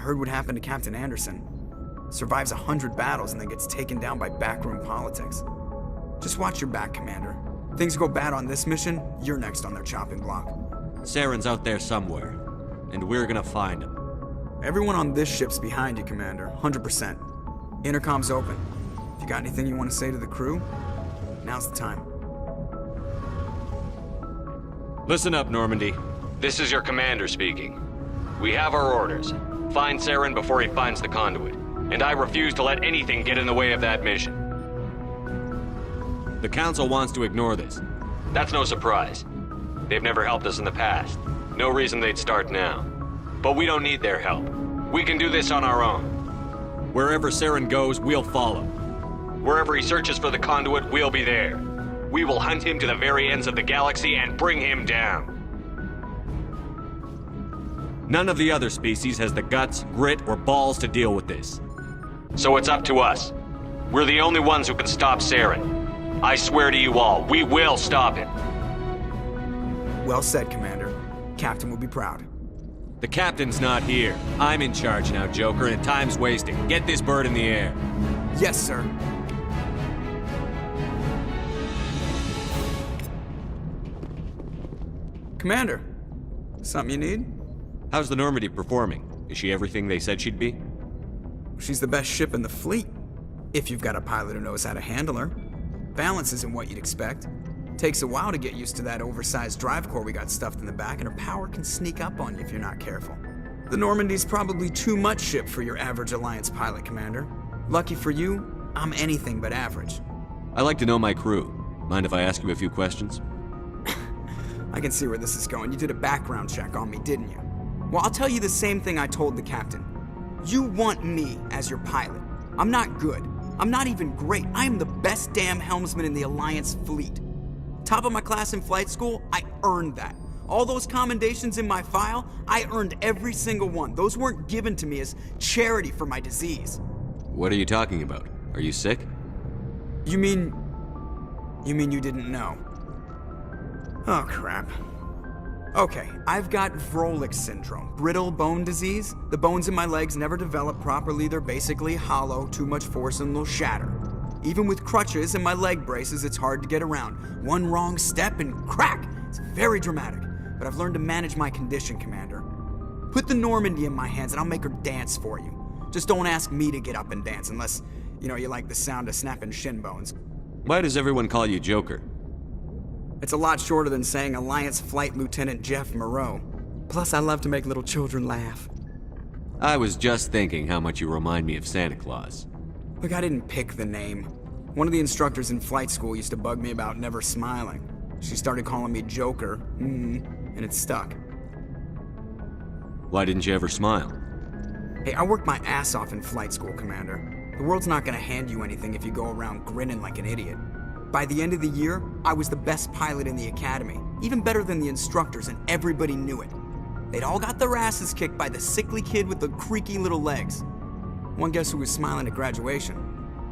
heard what happened to Captain Anderson. Survives 100 battles and then gets taken down by backroom politics. Just watch your back, Commander. Things go bad on this mission, you're next on their chopping block. Saren's out there somewhere, and we're gonna find him. Everyone on this ship's behind you, Commander, 100%. Intercom's open. If you got anything you want to say to the crew, now's the time. Listen up, Normandy. This is your commander speaking. We have our orders. Find Saren before he finds the conduit. And I refuse to let anything get in the way of that mission. The Council wants to ignore this. That's no surprise. They've never helped us in the past. No reason they'd start now. But we don't need their help. We can do this on our own. Wherever Saren goes, we'll follow. Wherever he searches for the conduit, we'll be there. We will hunt him to the very ends of the galaxy and bring him down. None of the other species has the guts, grit, or balls to deal with this. So it's up to us. We're the only ones who can stop Saren. I swear to you all, we will stop him. Well said, Commander. Captain will be proud. The captain's not here. I'm in charge now, Joker, and time's wasting. Get this bird in the air. Yes, sir. Commander, something you need? How's the Normandy performing? Is she everything they said she'd be? She's the best ship in the fleet, if you've got a pilot who knows how to handle her. Balance isn't what you'd expect. Takes a while to get used to that oversized drive core we got stuffed in the back, and her power can sneak up on you if you're not careful. The Normandy's probably too much ship for your average Alliance pilot, Commander. Lucky for you, I'm anything but average. I like to know my crew. Mind if I ask you a few questions? I can see where this is going. You did a background check on me, didn't you? Well, I'll tell you the same thing I told the captain. You want me as your pilot. I'm not good. I'm not even great. I am the best damn helmsman in the Alliance fleet. Top of my class in flight school, I earned that. All those commendations in my file, I earned every single one. Those weren't given to me as charity for my disease. What are you talking about? Are you sick? You mean you didn't know? Oh, crap. Okay, I've got Vrolik syndrome, brittle bone disease. The bones in my legs never develop properly. They're basically hollow, too much force and they'll shatter. Even with crutches and my leg braces, it's hard to get around. One wrong step and crack! It's very dramatic, but I've learned to manage my condition, Commander. Put the Normandy in my hands and I'll make her dance for you. Just don't ask me to get up and dance unless, you like the sound of snapping shin bones. Why does everyone call you Joker? It's a lot shorter than saying Alliance Flight Lieutenant Jeff Moreau. Plus, I love to make little children laugh. I was just thinking how much you remind me of Santa Claus. Look, I didn't pick the name. One of the instructors in flight school used to bug me about never smiling. She started calling me Joker, and it stuck. Why didn't you ever smile? Hey, I worked my ass off in flight school, Commander. The world's not gonna hand you anything if you go around grinning like an idiot. By the end of the year, I was the best pilot in the academy, even better than the instructors, and everybody knew it. They'd all got their asses kicked by the sickly kid with the creaky little legs. One guess who was smiling at graduation?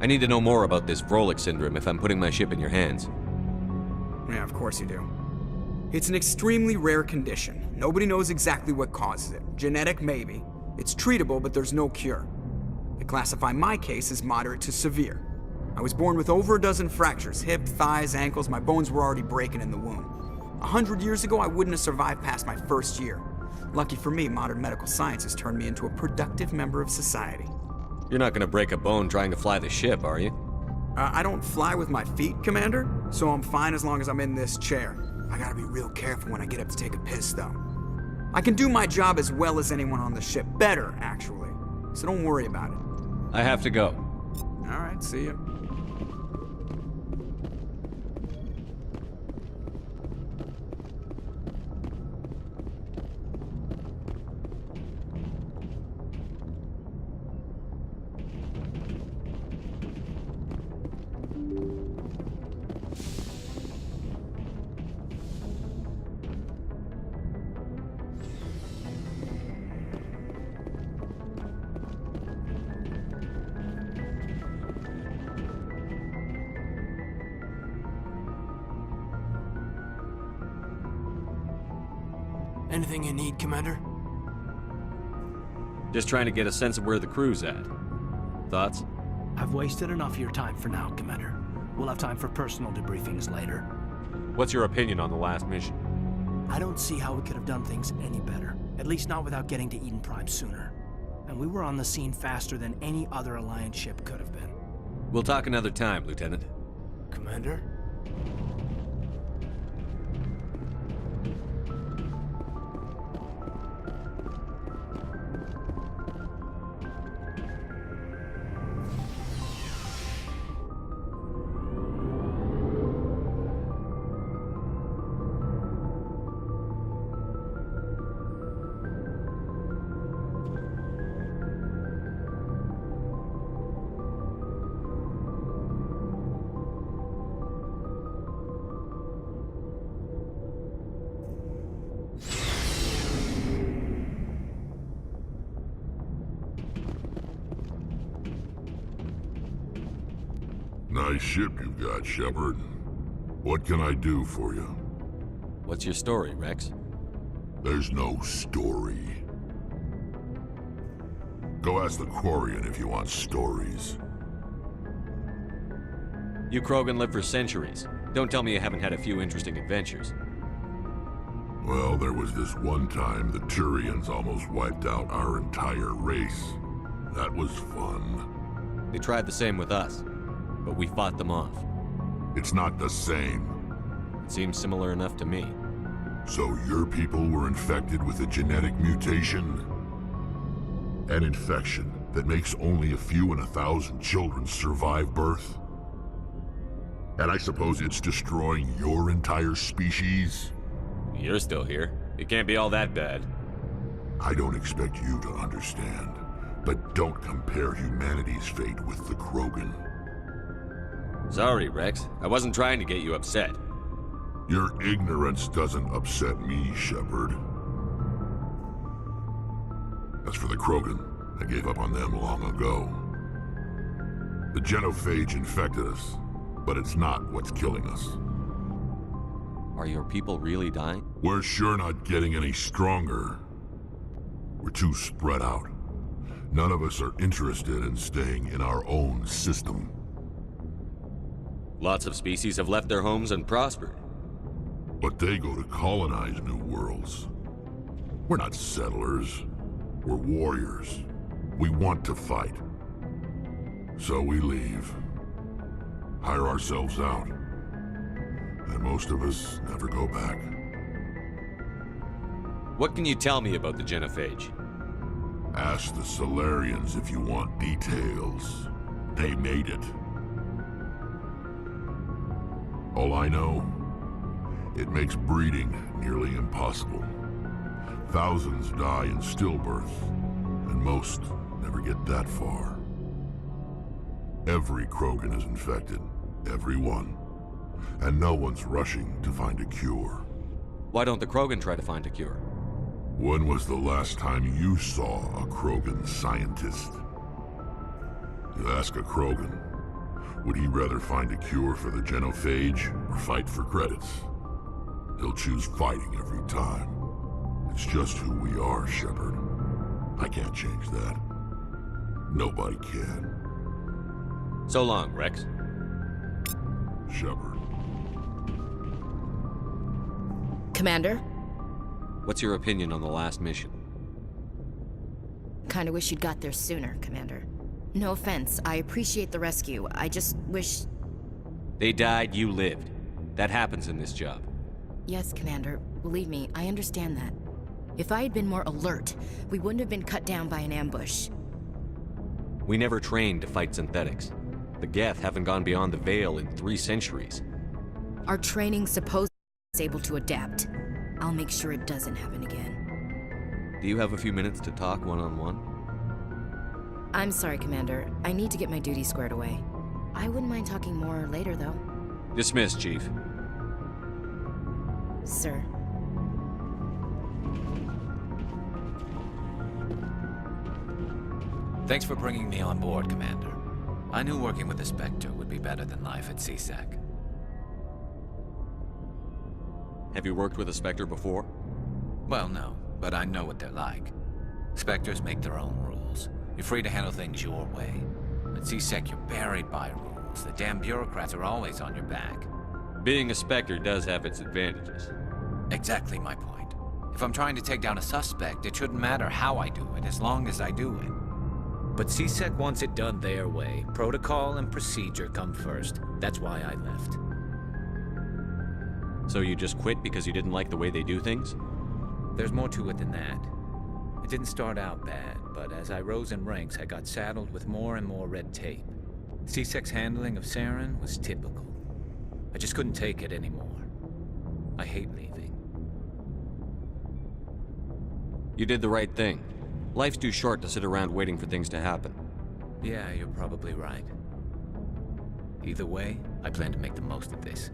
I need to know more about this Vrolik syndrome if I'm putting my ship in your hands. Yeah, of course you do. It's an extremely rare condition. Nobody knows exactly what causes it. Genetic, maybe. It's treatable, but there's no cure. They classify my case as moderate to severe. I was born with over a dozen fractures, hip, thighs, ankles. My bones were already breaking in the womb. 100 years ago, I wouldn't have survived past my first year. Lucky for me, modern medical science has turned me into a productive member of society. You're not gonna break a bone trying to fly the ship, are you? I don't fly with my feet, Commander, so I'm fine as long as I'm in this chair. I gotta be real careful when I get up to take a piss, though. I can do my job as well as anyone on the ship. Better, actually. So don't worry about it. I have to go. All right, see ya. Anything you need, Commander? Just trying to get a sense of where the crew's at. Thoughts? I've wasted enough of your time for now, Commander. We'll have time for personal debriefings later. What's your opinion on the last mission? I don't see how we could have done things any better. At least not without getting to Eden Prime sooner. And we were on the scene faster than any other Alliance ship could have been. We'll talk another time, Lieutenant. Commander? Nice ship you've got, Shepard. What can I do for you? What's your story, Rex? There's no story. Go ask the Quarian if you want stories. You Krogan live for centuries. Don't tell me you haven't had a few interesting adventures. Well, there was this one time the Turians almost wiped out our entire race. That was fun. They tried the same with us, but we fought them off. It's not the same. It seems similar enough to me. So your people were infected with a genetic mutation? An infection that makes only a few in 1,000 children survive birth? And I suppose it's destroying your entire species? You're still here. It can't be all that bad. I don't expect you to understand, but don't compare humanity's fate with the Krogan. Sorry, Rex. I wasn't trying to get you upset. Your ignorance doesn't upset me, Shepard. As for the Krogan, I gave up on them long ago. The genophage infected us, but it's not what's killing us. Are your people really dying? We're sure not getting any stronger. We're too spread out. None of us are interested in staying in our own system. Lots of species have left their homes and prospered. But they go to colonize new worlds. We're not settlers. We're warriors. We want to fight. So we leave. Hire ourselves out. And most of us never go back. What can you tell me about the genophage? Ask the Solarians if you want details. They made it. All I know, it makes breeding nearly impossible. Thousands die in stillbirth, and most never get that far. Every Krogan is infected, every one. And no one's rushing to find a cure. Why don't the Krogan try to find a cure? When was the last time you saw a Krogan scientist? You ask a Krogan, would he rather find a cure for the genophage or fight for credits? He'll choose fighting every time. It's just who we are, Shepard. I can't change that. Nobody can. So long, Rex. Shepard. Commander? What's your opinion on the last mission? Kinda wish you'd got there sooner, Commander. No offense, I appreciate the rescue. I just wish... They died, you lived. That happens in this job. Yes, Commander. Believe me, I understand that. If I had been more alert, we wouldn't have been cut down by an ambush. We never trained to fight synthetics. The Geth haven't gone beyond the Veil in 3 centuries. Our training supposedly is able to adapt. I'll make sure it doesn't happen again. Do you have a few minutes to talk one-on-one? I'm sorry, Commander. I need to get my duties squared away. I wouldn't mind talking more later, though. Dismissed, Chief. Sir. Thanks for bringing me on board, Commander. I knew working with the Spectre would be better than life at CSEC. Have you worked with a Spectre before? Well, no, but I know what they're like. Spectres make their own rules. You're free to handle things your way. At C-Sec, you're buried by rules. The damn bureaucrats are always on your back. Being a Spectre does have its advantages. Exactly my point. If I'm trying to take down a suspect, it shouldn't matter how I do it, as long as I do it. But C-Sec wants it done their way. Protocol and procedure come first. That's why I left. So you just quit because you didn't like the way they do things? There's more to it than that. It didn't start out bad, but as I rose in ranks, I got saddled with more and more red tape. C-Sec's handling of Saren was typical. I just couldn't take it anymore. I hate leaving. You did the right thing. Life's too short to sit around waiting for things to happen. Yeah, you're probably right. Either way, I plan to make the most of this.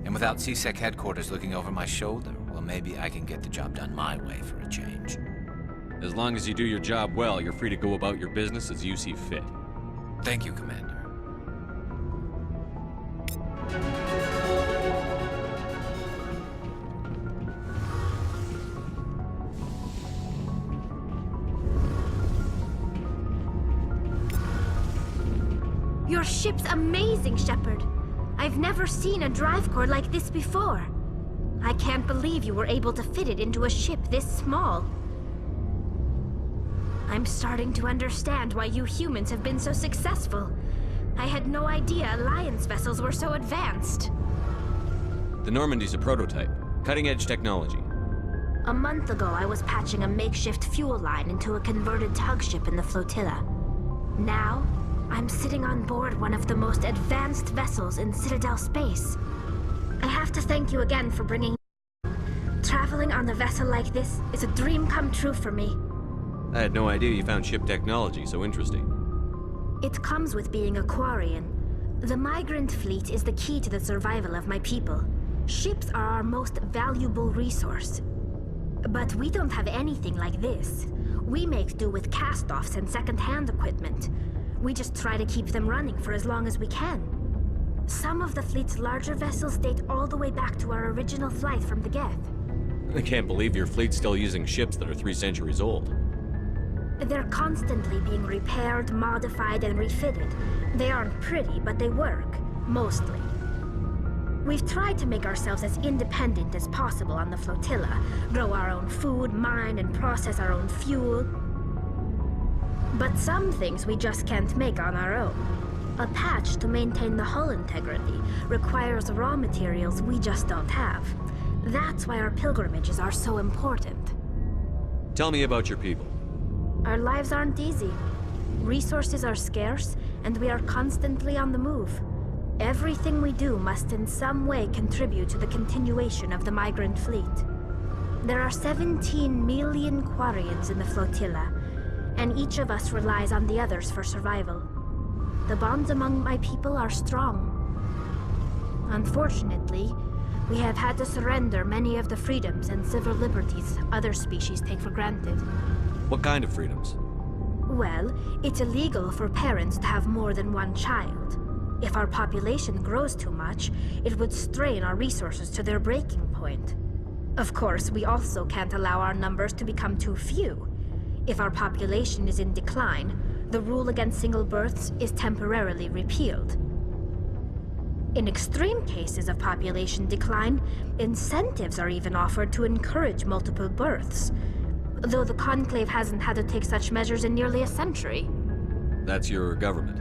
And without C-Sec headquarters looking over my shoulder, well, maybe I can get the job done my way for a change. As long as you do your job well, you're free to go about your business as you see fit. Thank you, Commander. Your ship's amazing, Shepard. I've never seen a drive core like this before. I can't believe you were able to fit it into a ship this small. I'm starting to understand why you humans have been so successful. I had no idea Alliance vessels were so advanced. The Normandy's a prototype. Cutting-edge technology. A month ago, I was patching a makeshift fuel line into a converted tug ship in the flotilla. Now, I'm sitting on board one of the most advanced vessels in Citadel space. I have to thank you again for bringing... Traveling on a vessel like this is a dream come true for me. I had no idea you found ship technology so interesting. It comes with being a Quarian. The migrant fleet is the key to the survival of my people. Ships are our most valuable resource. But we don't have anything like this. We make do with cast-offs and second-hand equipment. We just try to keep them running for as long as we can. Some of the fleet's larger vessels date all the way back to our original flight from the Geth. I can't believe your fleet's still using ships that are 3 centuries old. They're constantly being repaired, modified, and refitted. They aren't pretty, but they work. Mostly. We've tried to make ourselves as independent as possible on the flotilla, grow our own food, mine, and process our own fuel. But some things we just can't make on our own. A patch to maintain the hull integrity requires raw materials we just don't have. That's why our pilgrimages are so important. Tell me about your people. Our lives aren't easy. Resources are scarce, and we are constantly on the move. Everything we do must in some way contribute to the continuation of the migrant fleet. There are 17 million Quarians in the flotilla, and each of us relies on the others for survival. The bonds among my people are strong. Unfortunately, we have had to surrender many of the freedoms and civil liberties other species take for granted. What kind of freedoms? Well, it's illegal for parents to have more than one child. If our population grows too much, it would strain our resources to their breaking point. Of course, we also can't allow our numbers to become too few. If our population is in decline, the rule against single births is temporarily repealed. In extreme cases of population decline, incentives are even offered to encourage multiple births, though the Conclave hasn't had to take such measures in nearly a century. That's your government.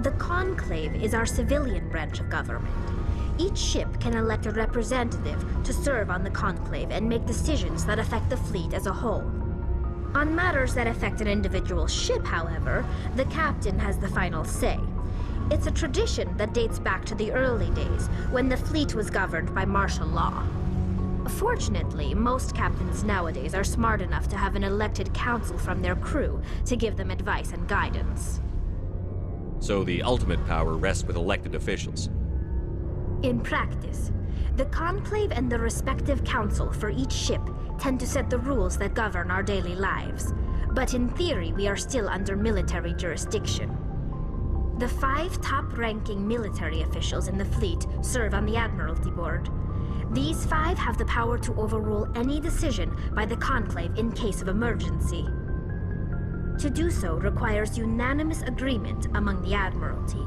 The Conclave is our civilian branch of government. Each ship can elect a representative to serve on the Conclave and make decisions that affect the fleet as a whole. On matters that affect an individual ship, however, the captain has the final say. It's a tradition that dates back to the early days, when the fleet was governed by martial law. Fortunately, most captains nowadays are smart enough to have an elected council from their crew to give them advice and guidance. So the ultimate power rests with elected officials. In practice, the Conclave and the respective council for each ship tend to set the rules that govern our daily lives. But in theory, we are still under military jurisdiction. The 5 top-ranking military officials in the fleet serve on the Admiralty Board. These 5 have the power to overrule any decision by the Conclave in case of emergency. To do so requires unanimous agreement among the Admiralty,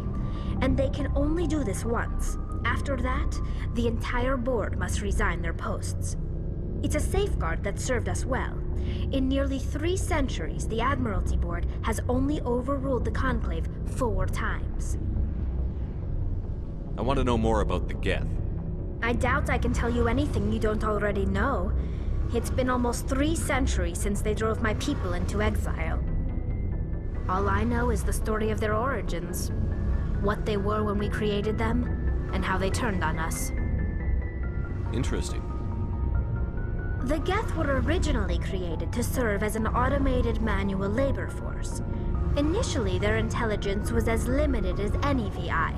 and they can only do this once. After that, the entire board must resign their posts. It's a safeguard that served us well. In nearly 3 centuries, the Admiralty Board has only overruled the Conclave 4 times. I want to know more about the Geth. I doubt I can tell you anything you don't already know. It's been almost 3 centuries since they drove my people into exile. All I know is the story of their origins, what they were when we created them, and how they turned on us. Interesting. The Geth were originally created to serve as an automated manual labor force. Initially, their intelligence was as limited as any VI.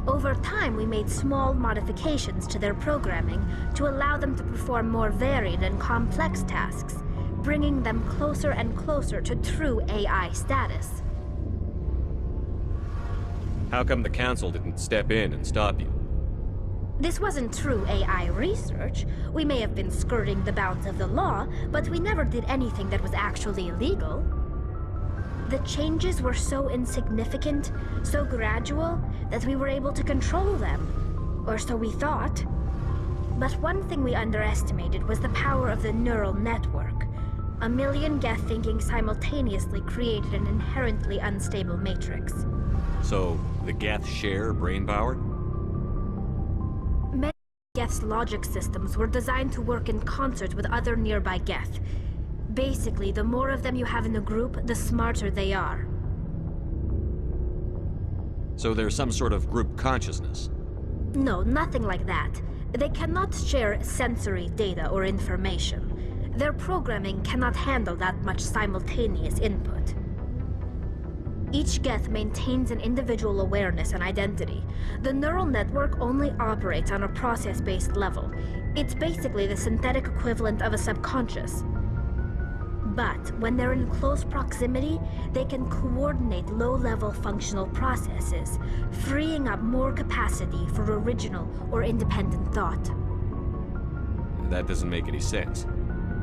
Over time, we made small modifications to their programming to allow them to perform more varied and complex tasks, bringing them closer and closer to true AI status. How come the Council didn't step in and stop you? This wasn't true AI research. We may have been skirting the bounds of the law, but we never did anything that was actually illegal. The changes were so insignificant, so gradual, that we were able to control them. Or so we thought. But one thing we underestimated was the power of the neural network. A million Geth thinking simultaneously created an inherently unstable matrix. So, the Geth share brain power? Many Geth's logic systems were designed to work in concert with other nearby Geth. Basically, the more of them you have in the group, the smarter they are. So there's some sort of group consciousness? No, nothing like that. They cannot share sensory data or information. Their programming cannot handle that much simultaneous input. Each Geth maintains an individual awareness and identity. The neural network only operates on a process-based level. It's basically the synthetic equivalent of a subconscious. But when they're in close proximity, they can coordinate low-level functional processes, freeing up more capacity for original or independent thought. That doesn't make any sense.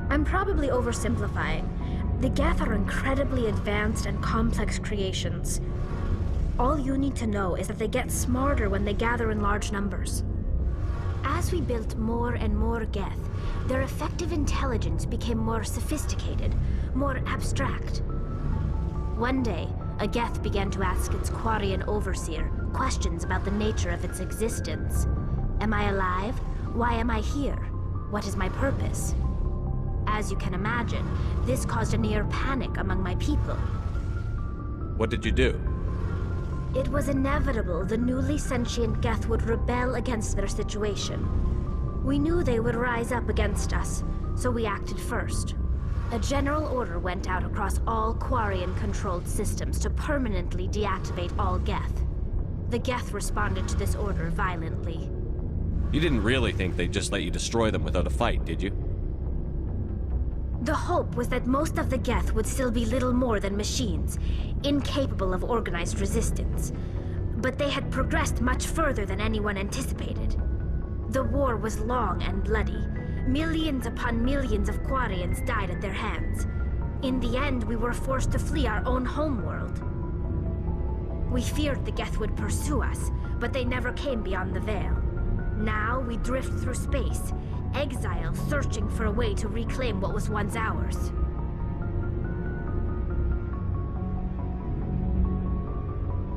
I'm probably oversimplifying. The Geth are incredibly advanced and complex creations. All you need to know is that they get smarter when they gather in large numbers. As we built more and more Geth, their effective intelligence became more sophisticated, more abstract. One day, a Geth began to ask its Quarian overseer questions about the nature of its existence. Am I alive? Why am I here? What is my purpose? As you can imagine, this caused a near panic among my people. What did you do? It was inevitable the newly sentient Geth would rebel against their situation. We knew they would rise up against us, so we acted first. A general order went out across all Quarian-controlled systems to permanently deactivate all Geth. The Geth responded to this order violently. You didn't really think they'd just let you destroy them without a fight, did you? The hope was that most of the Geth would still be little more than machines, incapable of organized resistance. But they had progressed much further than anyone anticipated. The war was long and bloody. Millions upon millions of Quarians died at their hands. In the end, we were forced to flee our own homeworld. We feared the Geth would pursue us, but they never came beyond the Veil. Now we drift through space, exile searching for a way to reclaim what was once ours.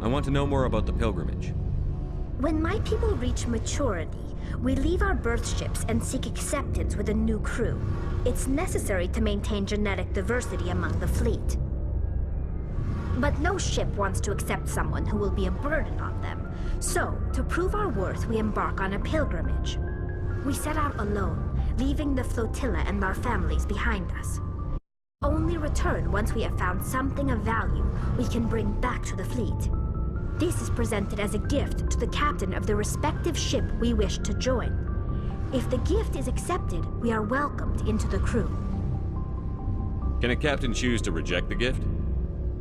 I want to know more about the pilgrimage. When my people reach maturity, we leave our birth ships and seek acceptance with a new crew. It's necessary to maintain genetic diversity among the fleet. But no ship wants to accept someone who will be a burden on them. So, to prove our worth, we embark on a pilgrimage. We set out alone, leaving the flotilla and our families behind us. Only return once we have found something of value we can bring back to the fleet. This is presented as a gift to the captain of the respective ship we wish to join. If the gift is accepted, we are welcomed into the crew. Can a captain choose to reject the gift?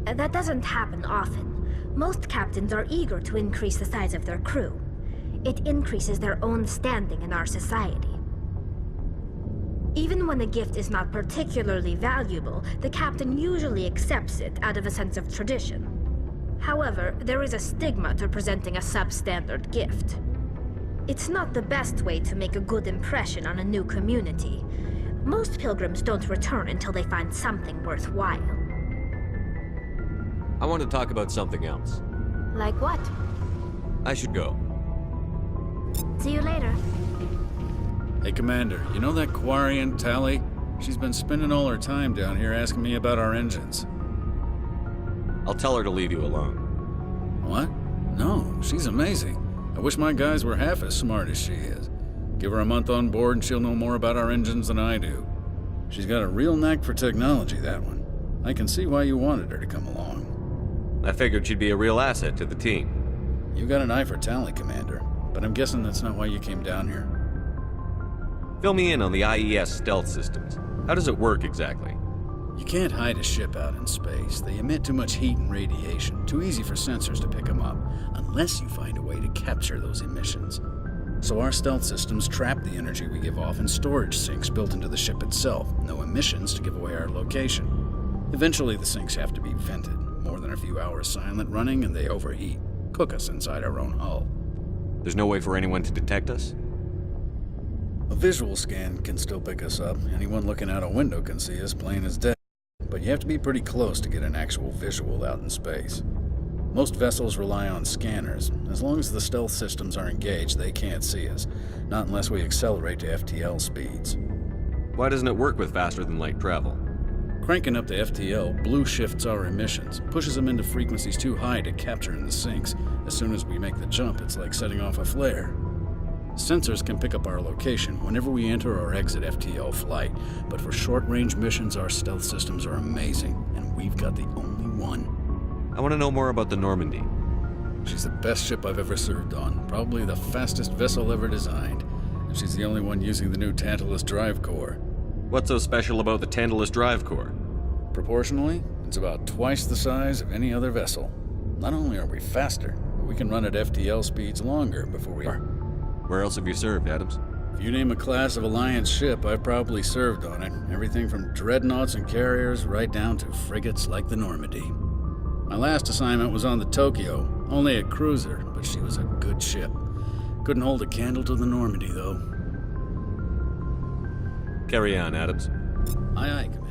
That doesn't happen often. Most captains are eager to increase the size of their crew. it increases their own standing in our society. Even when a gift is not particularly valuable, the captain usually accepts it out of a sense of tradition. However, there is a stigma to presenting a substandard gift. It's not the best way to make a good impression on a new community. Most pilgrims don't return until they find something worthwhile. I want to talk about something else. Like what? I should go. See you later. Hey, Commander, you know that Quarian, Tally? She's been spending all her time down here asking me about our engines. I'll tell her to leave you alone. What? No, she's amazing. I wish my guys were half as smart as she is. Give her a month on board and she'll know more about our engines than I do. She's got a real knack for technology, that one. I can see why you wanted her to come along. I figured she'd be a real asset to the team. You got an eye for Tally, Commander, but I'm guessing that's not why you came down here. Fill me in on the IES stealth systems. How does it work exactly? You can't hide a ship out in space. They emit too much heat and radiation, too easy for sensors to pick them up, unless you find a way to capture those emissions. So our stealth systems trap the energy we give off in storage sinks built into the ship itself, no emissions to give away our location. Eventually the sinks have to be vented. More than a few hours silent running and they overheat, cook us inside our own hull. There's no way for anyone to detect us? A visual scan can still pick us up. Anyone looking out a window can see us plain as day. But you have to be pretty close to get an actual visual out in space. Most vessels rely on scanners. As long as the stealth systems are engaged, they can't see us. Not unless we accelerate to FTL speeds. Why doesn't it work with faster-than-light travel? Cranking up to FTL blue shifts our emissions, pushes them into frequencies too high to capture in the sinks. As soon as we make the jump, it's like setting off a flare. Sensors can pick up our location whenever we enter or exit FTL flight, but for short-range missions, our stealth systems are amazing, and we've got the only one. I want to know more about the Normandy. She's the best ship I've ever served on, probably the fastest vessel ever designed, and she's the only one using the new Tantalus drive core. What's so special about the Tantalus drive core? Proportionally, it's about twice the size of any other vessel. Not only are we faster, but we can run at FTL speeds longer before we are. Where else have you served, Adams? If you name a class of Alliance ship, I've probably served on it. Everything from dreadnoughts and carriers right down to frigates like the Normandy. My last assignment was on the Tokyo, only a cruiser, but she was a good ship. Couldn't hold a candle to the Normandy, though. Carry on, Adams. Aye, aye, Commander.